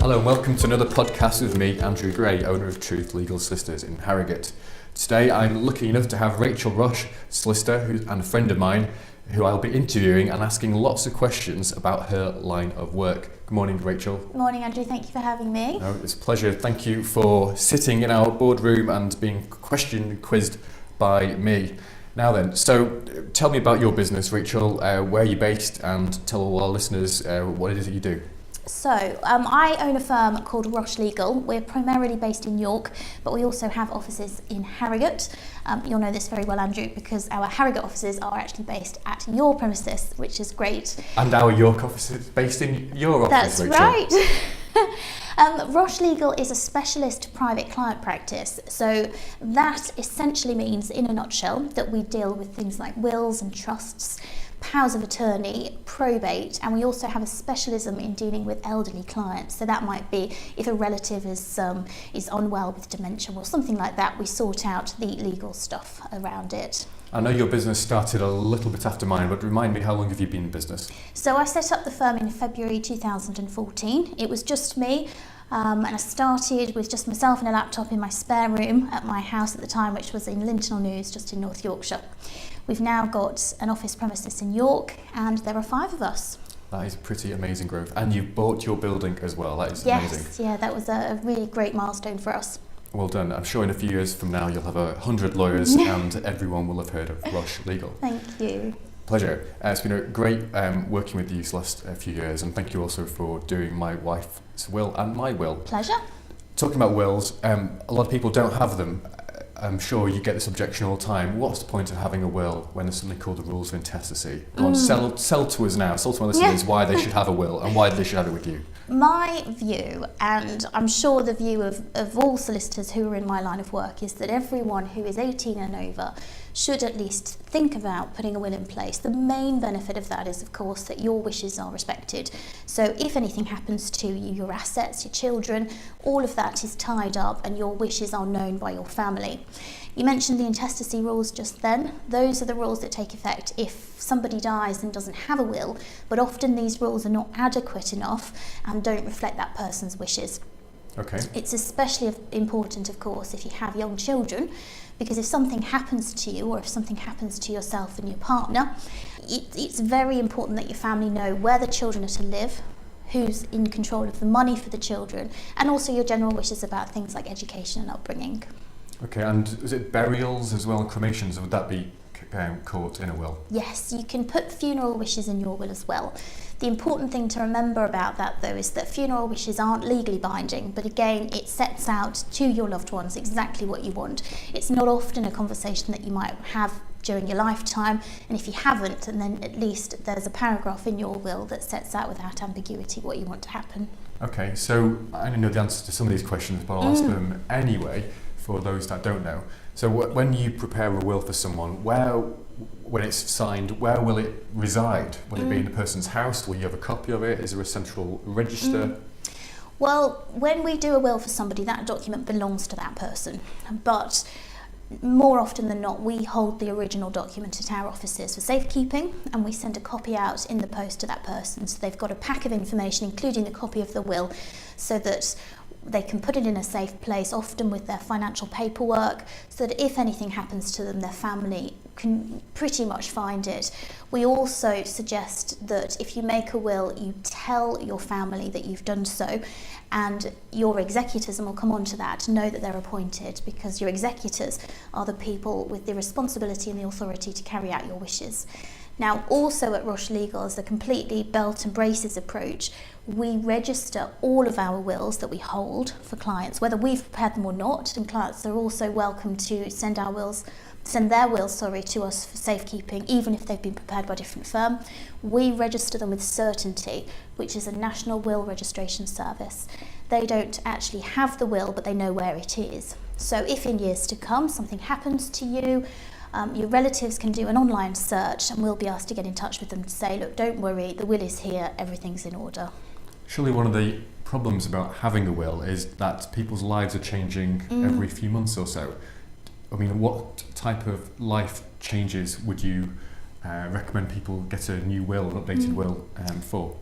Hello and welcome to another podcast with me, Andrew Gray, owner of Truth Legal Solicitors in Harrogate. Today I'm lucky enough to have Rachel Roche, solicitor and a friend of mine, who I'll be interviewing and asking lots of questions about her line of work. Good morning, Rachel. Good morning, Andrew. Thank you for having me. No, it's a pleasure. Thank you for sitting in our boardroom and being quizzed by me. Now then, so tell me about your business, Rachel. Where are you based, and tell all our listeners what it is that you do. So, I own a firm called Roche Legal. We're primarily based in York, but we also have offices in Harrogate. You'll know this very well, Andrew, because our Harrogate offices are actually based at your premises, which is great. And our York office is based in your office, That's Rachel. right. Roche Legal is a specialist private client practice. So that essentially means, in a nutshell, that we deal with things like wills and trusts, powers of attorney, probate, and we also have a specialism in dealing with elderly clients. So that might be if a relative is unwell with dementia or something like that, we sort out the legal stuff around it. I know your business started a little bit after mine, but remind me, how long have you been in business? So I set up the firm in February 2014. It was just me. And I started with just myself and a laptop in my spare room at my house at the time, which was in Lintnall, just in North Yorkshire. We've now got an office premises in York, and there are 5 of us. That is pretty amazing growth. And you bought your building as well. That is amazing. Yes, yeah, that was a really great milestone for us. Well done. I'm sure in a few years from now you'll have 100 lawyers and everyone will have heard of Roche Legal. Thank you. Pleasure. It's been a great working with you these last few years, and thank you also for doing my wife's will and my will. Pleasure. Talking about wills, a lot of people don't have them. I'm sure you get this objection all the time. What's the point of having a will when there's something called the rules of intestacy? Go on, sell to us now. Sell to our listeners why they should have a will and why they should have it with you. My view, and I'm sure the view of all solicitors who are in my line of work, is that everyone who is 18 and over should at least think about putting a will in place. The main benefit of that is, of course, that your wishes are respected. So if anything happens to you, your assets, your children, all of that is tied up and your wishes are known by your family. You mentioned the intestacy rules just then. Those are the rules that take effect if somebody dies and doesn't have a will, but often these rules are not adequate enough and don't reflect that person's wishes. Okay. It's especially important, of course, if you have young children, because if something happens to you or if something happens to yourself and your partner, it's very important that your family know where the children are to live, who's in control of the money for the children, and also your general wishes about things like education and upbringing. Okay, and is it burials as well and cremations? Would that be caught in a will? Yes, you can put funeral wishes in your will as well. The important thing to remember about that, though, is that funeral wishes aren't legally binding, but again, it sets out to your loved ones exactly what you want. It's not often a conversation that you might have during your lifetime, and if you haven't, then at least there's a paragraph in your will that sets out without ambiguity what you want to happen. Okay, so I don't know the answer to some of these questions, but I'll ask them anyway for those that don't know. So when you prepare a will for someone, when it's signed, where will it reside? Will it be in the person's house? Will you have a copy of it? Is there a central register? Well, when we do a will for somebody, that document belongs to that person. But more often than not, we hold the original document at our offices for safekeeping, and we send a copy out in the post to that person. So they've got a pack of information, including a copy of the will, so that they can put it in a safe place, often with their financial paperwork, so that if anything happens to them, their family can pretty much find it. We also suggest that if you make a will, you tell your family that you've done so, and your executors, and we'll come on to that, know that they're appointed, because your executors are the people with the responsibility and the authority to carry out your wishes. Now, also at Roche Legal, as a completely belt and braces approach, we register all of our wills that we hold for clients, whether we've prepared them or not, and clients are also welcome to send their wills to us for safekeeping, even if they've been prepared by a different firm. We register them with Certainty, which is a national will registration service. They don't actually have the will, but they know where it is. So if in years to come something happens to you, your relatives can do an online search, and we'll be asked to get in touch with them to say, look, don't worry, the will is here, everything's in order. Surely one of the problems about having a will is that people's lives are changing every few months or so. I mean, what type of life changes would you recommend people get a new will, an updated will for?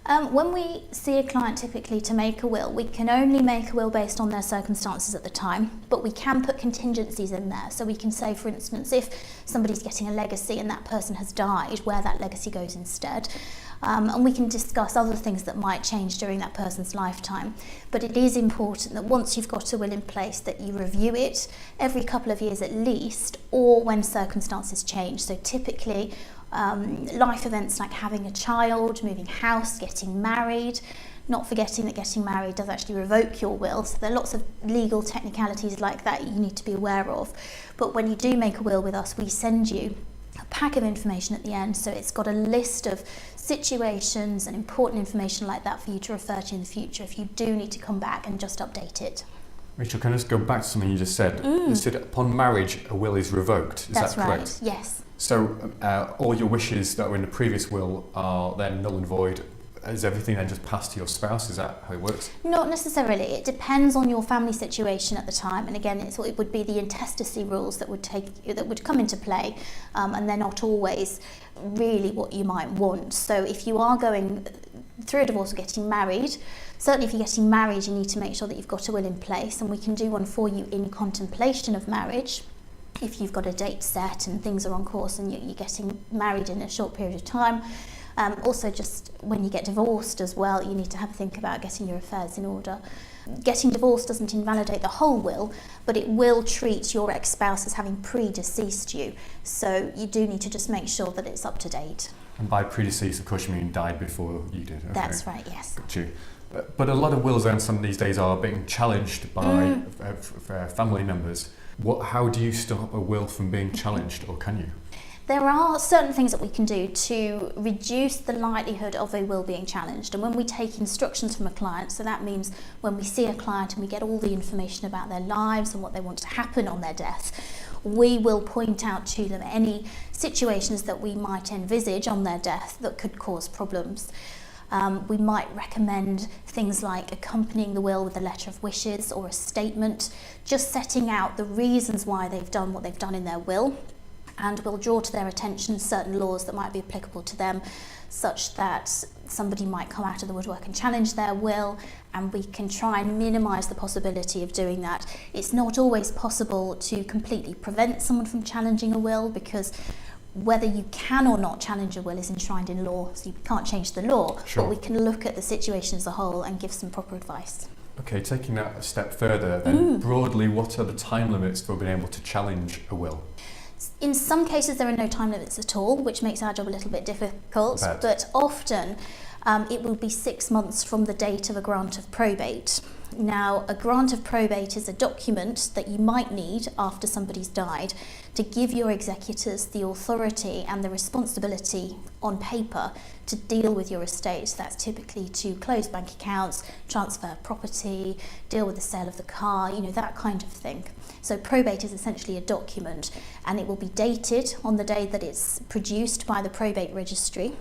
When we see a client typically to make a will, we can only make a will based on their circumstances at the time, but we can put contingencies in there. So we can say, for instance, if somebody's getting a legacy and that person has died, where that legacy goes instead. And we can discuss other things that might change during that person's lifetime. But it is important that once you've got a will in place, that you review it every couple of years at least, or when circumstances change. So typically, life events like having a child, moving house, getting married, not forgetting that getting married does actually revoke your will. So there are lots of legal technicalities like that you need to be aware of. But when you do make a will with us, we send you a pack of information at the end. So it's got a list of situations and important information like that for you to refer to in the future if you do need to come back and just update it. Rachel, can I just go back to something you just said? You said upon marriage, a will is revoked. Is That's that correct? Right, yes. So all your wishes that were in the previous will are then null and void. Is everything then just passed to your spouse? Is that how it works? Not necessarily. It depends on your family situation at the time. And again, it would be the intestacy rules that would come into play, and they're not always really what you might want. So if you are going through a divorce or getting married, certainly if you're getting married, you need to make sure that you've got a will in place, and we can do one for you in contemplation of marriage. If you've got a date set and things are on course and you're getting married in a short period of time. Also, just when you get divorced as well, you need to have a think about getting your affairs in order. Getting divorced doesn't invalidate the whole will, but it will treat your ex-spouse as having predeceased you. So you do need to just make sure that it's up to date. And by predeceased, of course, you mean died before you did. Okay. That's right, yes. Got you. But a lot of wills on some these days are being challenged by family members. How do you stop a will from being challenged, or can you? There are certain things that we can do to reduce the likelihood of a will being challenged. And when we take instructions from a client, so that means when we see a client and we get all the information about their lives and what they want to happen on their death, we will point out to them any situations that we might envisage on their death that could cause problems. We might recommend things like accompanying the will with a letter of wishes or a statement, just setting out the reasons why they've done what they've done in their will. And we'll draw to their attention certain laws that might be applicable to them, such that somebody might come out of the woodwork and challenge their will, and we can try and minimise the possibility of doing that. It's not always possible to completely prevent someone from challenging a will, because whether you can or not challenge a will is enshrined in law, so you can't change the law. Sure. But we can look at the situation as a whole and give some proper advice. Okay, taking that a step further, then broadly, what are the time limits for being able to challenge a will? In some cases there are no time limits at all, which makes our job a little bit difficult, but often it will be 6 months from the date of a grant of probate. Now, a grant of probate is a document that you might need after somebody's died to give your executors the authority and the responsibility on paper to deal with your estate. That's typically to close bank accounts, transfer property, deal with the sale of the car, that kind of thing. So probate is essentially a document, and it will be dated on the day that it's produced by the probate registry.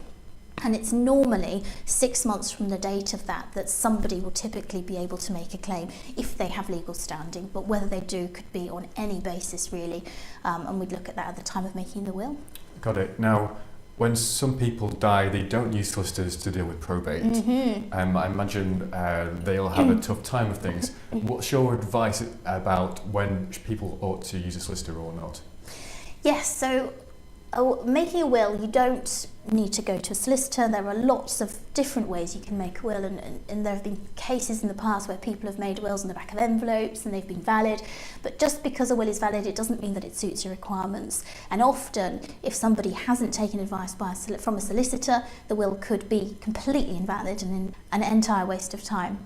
And it's normally 6 months from the date of that somebody will typically be able to make a claim if they have legal standing. But whether they do could be on any basis, really. And we'd look at that at the time of making the will. Got it. Now, when some people die, they don't use solicitors to deal with probate. I imagine they'll have a tough time of things. What's your advice about when people ought to use a solicitor or not? Yes, so making a will, you don't need to go to a solicitor. There are lots of different ways you can make a will, and there have been cases in the past where people have made wills in the back of envelopes and they've been valid. But just because a will is valid, it doesn't mean that it suits your requirements. And often, if somebody hasn't taken advice from a solicitor, the will could be completely invalid and an entire waste of time.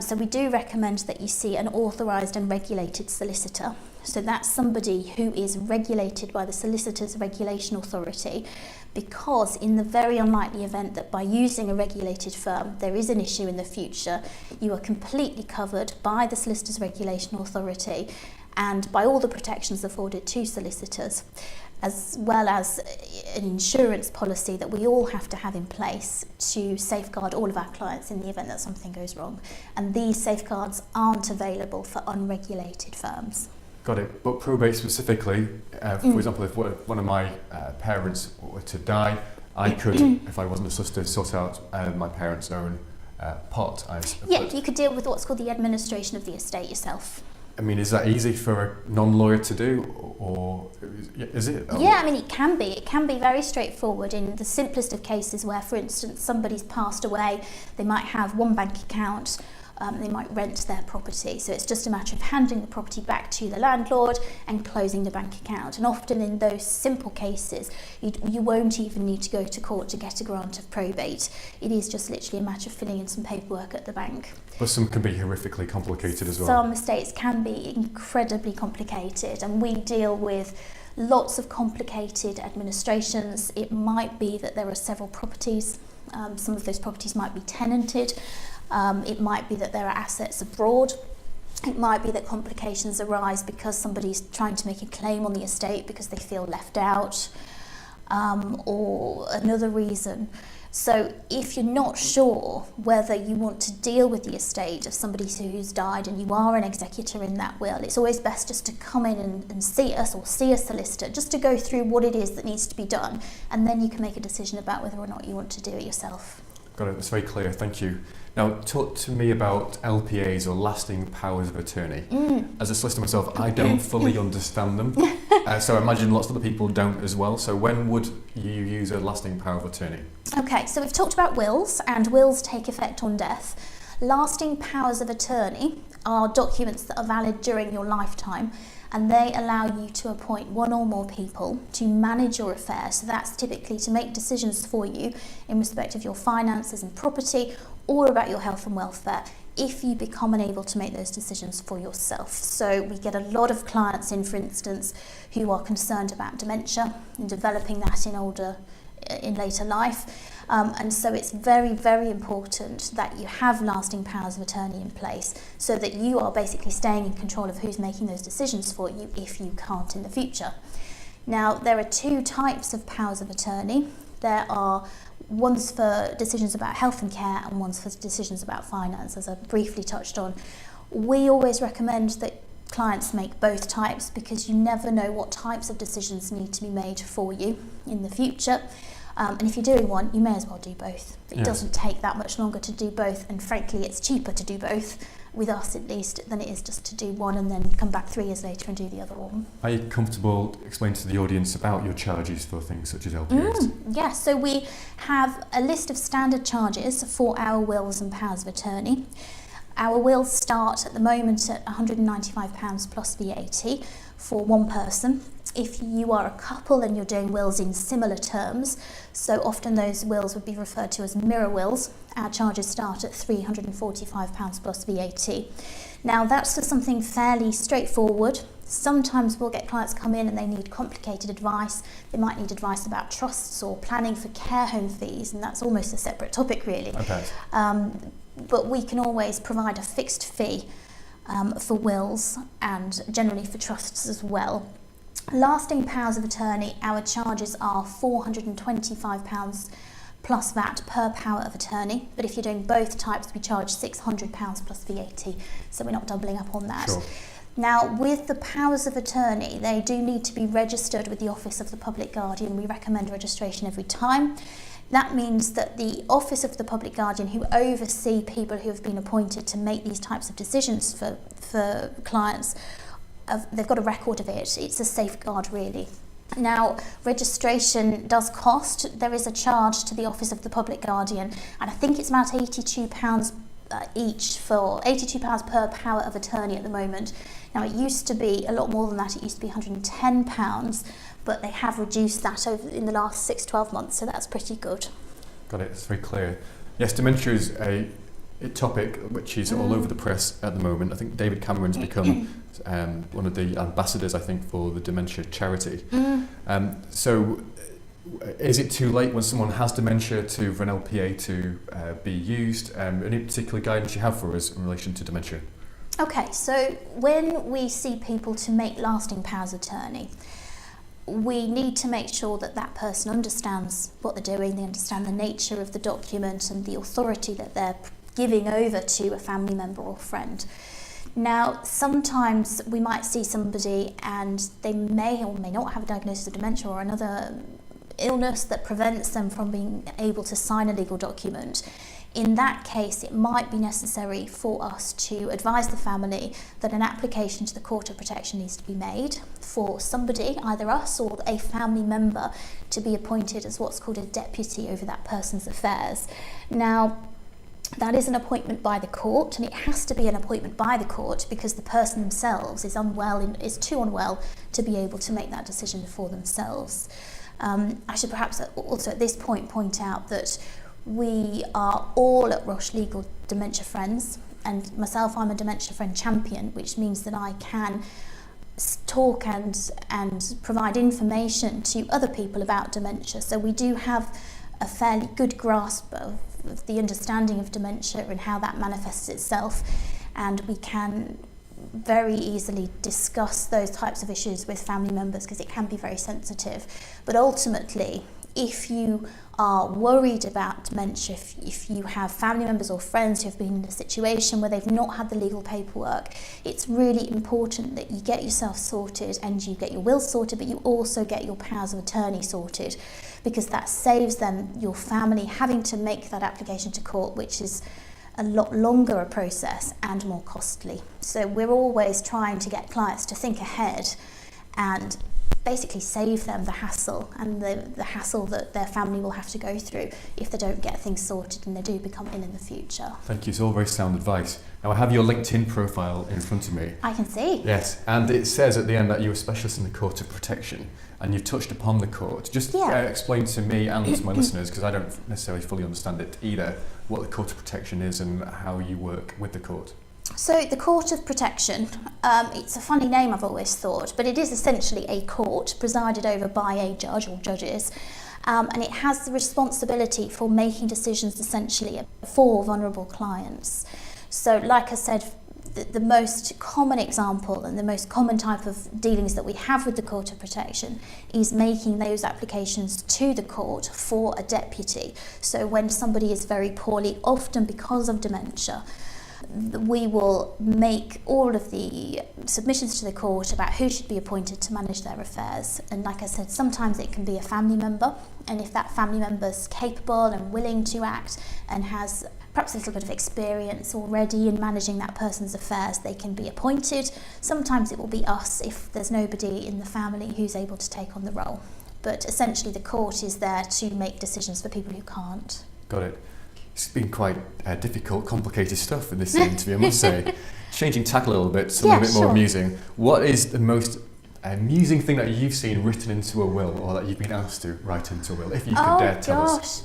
So we do recommend that you see an authorised and regulated solicitor. So that's somebody who is regulated by the Solicitor's Regulation Authority, because in the very unlikely event that by using a regulated firm there is an issue in the future, you are completely covered by the Solicitor's Regulation Authority and by all the protections afforded to solicitors, as well as an insurance policy that we all have to have in place to safeguard all of our clients in the event that something goes wrong. And these safeguards aren't available for unregulated firms. Got it. But probate specifically, for example, if one of my parents were to die, I could, if I wasn't a solicitor, sort out my parents' own pot. Yeah, you could deal with what's called the administration of the estate yourself. I mean, is that easy for a non-lawyer to do, or is it? Yeah, I mean, it can be. It can be very straightforward in the simplest of cases where, for instance, somebody's passed away, they might have one bank account, they might rent their property. So it's just a matter of handing the property back to the landlord and closing the bank account. And often in those simple cases, you won't even need to go to court to get a grant of probate. It is just literally a matter of filling in some paperwork at the bank. But some can be horrifically complicated as well. Some estates can be incredibly complicated, and we deal with lots of complicated administrations. It might be that there are several properties. Some of those properties might be tenanted. It might be that there are assets abroad. It might be that complications arise because somebody's trying to make a claim on the estate because they feel left out, or another reason. So if you're not sure whether you want to deal with the estate of somebody who's died and you are an executor in that will, it's always best just to come in and see us or see a solicitor, just to go through what it is that needs to be done, and then you can make a decision about whether or not you want to do it yourself. Got it, that's very clear, thank you. Now, talk to me about LPAs, or lasting powers of attorney. As a solicitor myself, I don't fully understand them, so I imagine lots of other people don't as well. So when would you use a lasting power of attorney? Okay, so we've talked about wills, and wills take effect on death. Lasting powers of attorney are documents that are valid during your lifetime, and they allow you to appoint one or more people to manage your affairs. So that's typically to make decisions for you in respect of your finances and property, or about your health and welfare, if you become unable to make those decisions for yourself. So we get a lot of clients in, for instance, who are concerned about dementia and developing that in later life. And so it's very, very important that you have lasting powers of attorney in place, so that you are basically staying in control of who's making those decisions for you if you can't in the future. Now, there are two types of powers of attorney. There are one's for decisions about health and care, and one's for decisions about finance, as I briefly touched on. We always recommend that clients make both types, because you never know what types of decisions need to be made for you in the future. And if you're doing one, you may as well do both. It doesn't take that much longer to do both, and frankly, it's cheaper to do both, with us at least, than it is just to do one and then come back 3 years later and do the other one. Are you comfortable explaining to the audience about your charges for things such as LPAs? Yes, so we have a list of standard charges for our wills and powers of attorney. Our wills start at the moment at £195 plus VAT for one person. If you are a couple and you're doing wills in similar terms, so often those wills would be referred to as mirror wills, our charges start at £345 plus VAT. Now, that's for something fairly straightforward. Sometimes we'll get clients come in and they need complicated advice. They might need advice about trusts or planning for care home fees, and that's almost a separate topic, really. Okay. But we can always provide a fixed fee for wills, and generally for trusts as well. Lasting powers of attorney, our charges are £425 plus VAT per power of attorney, but if you're doing both types, we charge £600 plus VAT, so we're not doubling up on that. Sure. Now, with the powers of attorney, they do need to be registered with the Office of the Public Guardian. We recommend registration every time. That means that the Office of the Public Guardian, who oversee people who have been appointed to make these types of decisions for clients, they've got a record of it. It's a safeguard, really. Now, registration does cost. There is a charge to the Office of the Public Guardian, and I think it's about £82 each, for £82 per power of attorney at the moment. Now, it used to be a lot more than that. It used to be £110, but they have reduced that over in the last 6-12 months, so that's pretty good. Got it, it's very clear. Yes, dementia is a topic which is all over the press at the moment. I think David Cameron's become one of the ambassadors, I think, for the dementia charity. So is it too late when someone has dementia for an LPA to be used? Any particular guidance you have for us in relation to dementia? Okay, so when we see people to make lasting powers of attorney, we need to make sure that that person understands what they're doing, they understand the nature of the document and the authority that they're giving over to a family member or friend. Now, sometimes we might see somebody and they may or may not have a diagnosis of dementia or another illness that prevents them from being able to sign a legal document, in that case, it might be necessary for us to advise the family that an application to the Court of Protection needs to be made for somebody, either us or a family member, to be appointed as what's called a deputy over that person's affairs. Now, that is an appointment by the court, and it has to be an appointment by the court because the person themselves is too unwell to be able to make that decision for themselves. I should perhaps also at this point out that we are all at Roche Legal dementia friends, and myself, I'm a dementia friend champion, which means that I can talk and provide information to other people about dementia. So we do have a fairly good grasp of the understanding of dementia and how that manifests itself, and we can very easily discuss those types of issues with family members because it can be very sensitive. But ultimately, if you are worried about dementia, if you have family members or friends who have been in a situation where they've not had the legal paperwork, it's really important that you get yourself sorted and you get your will sorted, but you also get your powers of attorney sorted, because that saves them, your family, having to make that application to court, which is a lot longer a process and more costly. So we're always trying to get clients to think ahead and basically save them the hassle and the hassle that their family will have to go through if they don't get things sorted and they do become ill in the future. Thank you. It's all very sound advice. Now, I have your LinkedIn profile in front of me. I can see. Yes, and it says at the end that you're a specialist in the Court of Protection, and you've touched upon the court. Just explain to me and to my listeners, because I don't necessarily fully understand it either, what the Court of Protection is and how you work with the court. So the Court of Protection, it's a funny name I've always thought, but it is essentially a court presided over by a judge or judges, and it has the responsibility for making decisions essentially for vulnerable clients. So like I said, the most common example and the most common type of dealings that we have with the Court of Protection is making those applications to the court for a deputy. So when somebody is very poorly, often because of dementia, we will make all of the submissions to the court about who should be appointed to manage their affairs. And like I said, sometimes it can be a family member, and if that family member's capable and willing to act and has perhaps a little bit of experience already in managing that person's affairs, they can be appointed. Sometimes it will be us if there's nobody in the family who's able to take on the role. But essentially the court is there to make decisions for people who can't. Got it. It's been quite difficult, complicated stuff in this interview, I must say. Changing tack a little bit, something a bit more amusing. What is the most amusing thing that you've seen written into a will, or that you've been asked to write into a will, if you could dare tell us?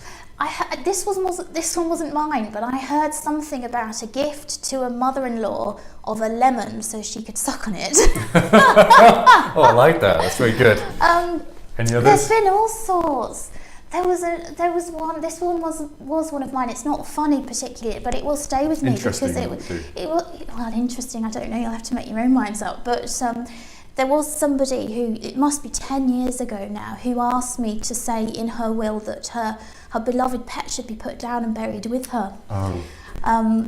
This one wasn't mine, but I heard something about a gift to a mother-in-law of a lemon so she could suck on it. Oh, I like that. That's very good. Any others? There's been all sorts. There was one. This one was one of mine. It's not funny particularly, but it will stay with me because it was well interesting. I don't know. You'll have to make your own minds up. But there was somebody who, it must be 10 years ago now, who asked me to say in her will that her beloved pet should be put down and buried with her. Oh.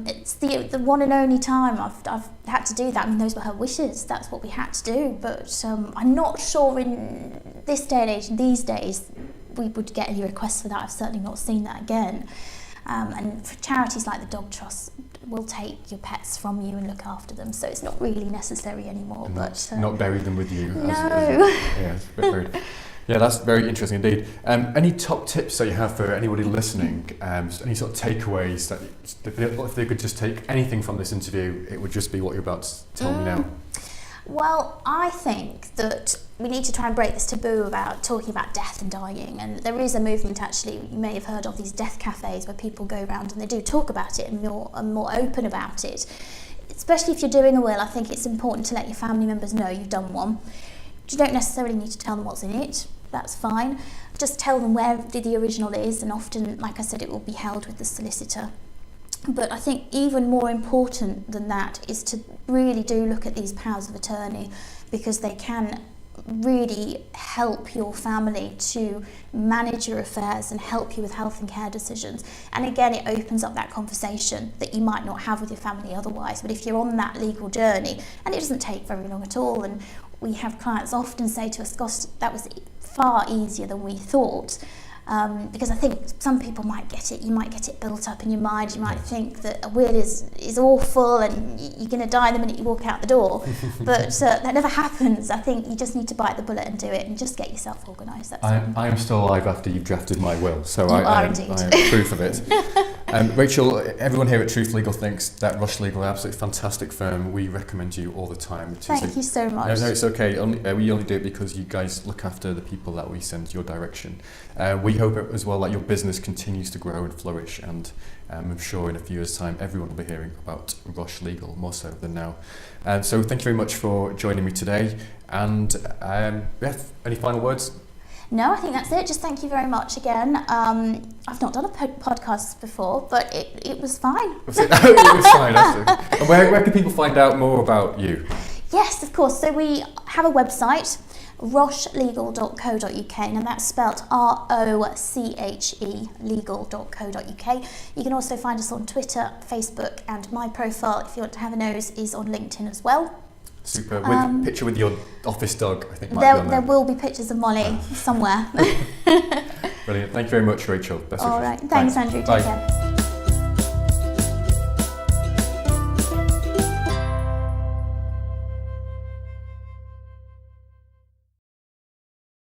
It's the one and only time I've had to do that. I mean, those were her wishes. That's what we had to do. But I'm not sure in this day and age, these days, we would get any requests for that. I've certainly not seen that again. And for charities like the Dog Trust will take your pets from you and look after them, so it's not really necessary anymore. And not bury them with you. No. Yeah, it's a bit weird. Yeah, that's very interesting indeed. Any top tips that you have for anybody listening? Any sort of takeaways that if they could just take anything from this interview, it would just be what you're about to tell me now? Well, I think that we need to try and break this taboo about talking about death and dying, and there is a movement actually, you may have heard of these death cafes where people go around and they do talk about it and are more open about it. Especially if you're doing a will, I think it's important to let your family members know you've done one. You don't necessarily need to tell them what's in it, that's fine. Just tell them where the original is, and often, like I said, it will be held with the solicitor. But I think even more important than that is to really do look at these powers of attorney, because they can really help your family to manage your affairs and help you with health and care decisions. And again, it opens up that conversation that you might not have with your family otherwise. But if you're on that legal journey, and it doesn't take very long at all, and we have clients often say to us, gosh, that was far easier than we thought. Because I think some people might get it, you might get it built up in your mind, you might think that a will is awful and you're going to die the minute you walk out the door, but that never happens. I think you just need to bite the bullet and do it and just get yourself organised. I am still alive after you've drafted my will, so I am proof of it. Rachel, everyone here at Truth Legal thinks that Roche Legal is an absolutely fantastic firm. We recommend you all the time. Thank you so much. No, it's okay. We only do it because you guys look after the people that we send your direction. We hope as well that your business continues to grow and flourish, and I'm sure in a few years' time everyone will be hearing about Roche Legal more so than now. So thank you very much for joining me today. And any final words? No, I think that's it. Just thank you very much again. I've not done a podcast before, but it was fine. It was fine. And where can people find out more about you? Yes, of course. So we have a website, rochelegal.co.uk, and that's spelt ROCHE legal.co.uk. You can also find us on Twitter, Facebook, and my profile, if you want to have a nose, is on LinkedIn as well. Super. With a picture with your office dog, I think. There will be pictures of Molly somewhere. Brilliant. Thank you very much, Rachel. All right. Thanks, Andrew. Take care.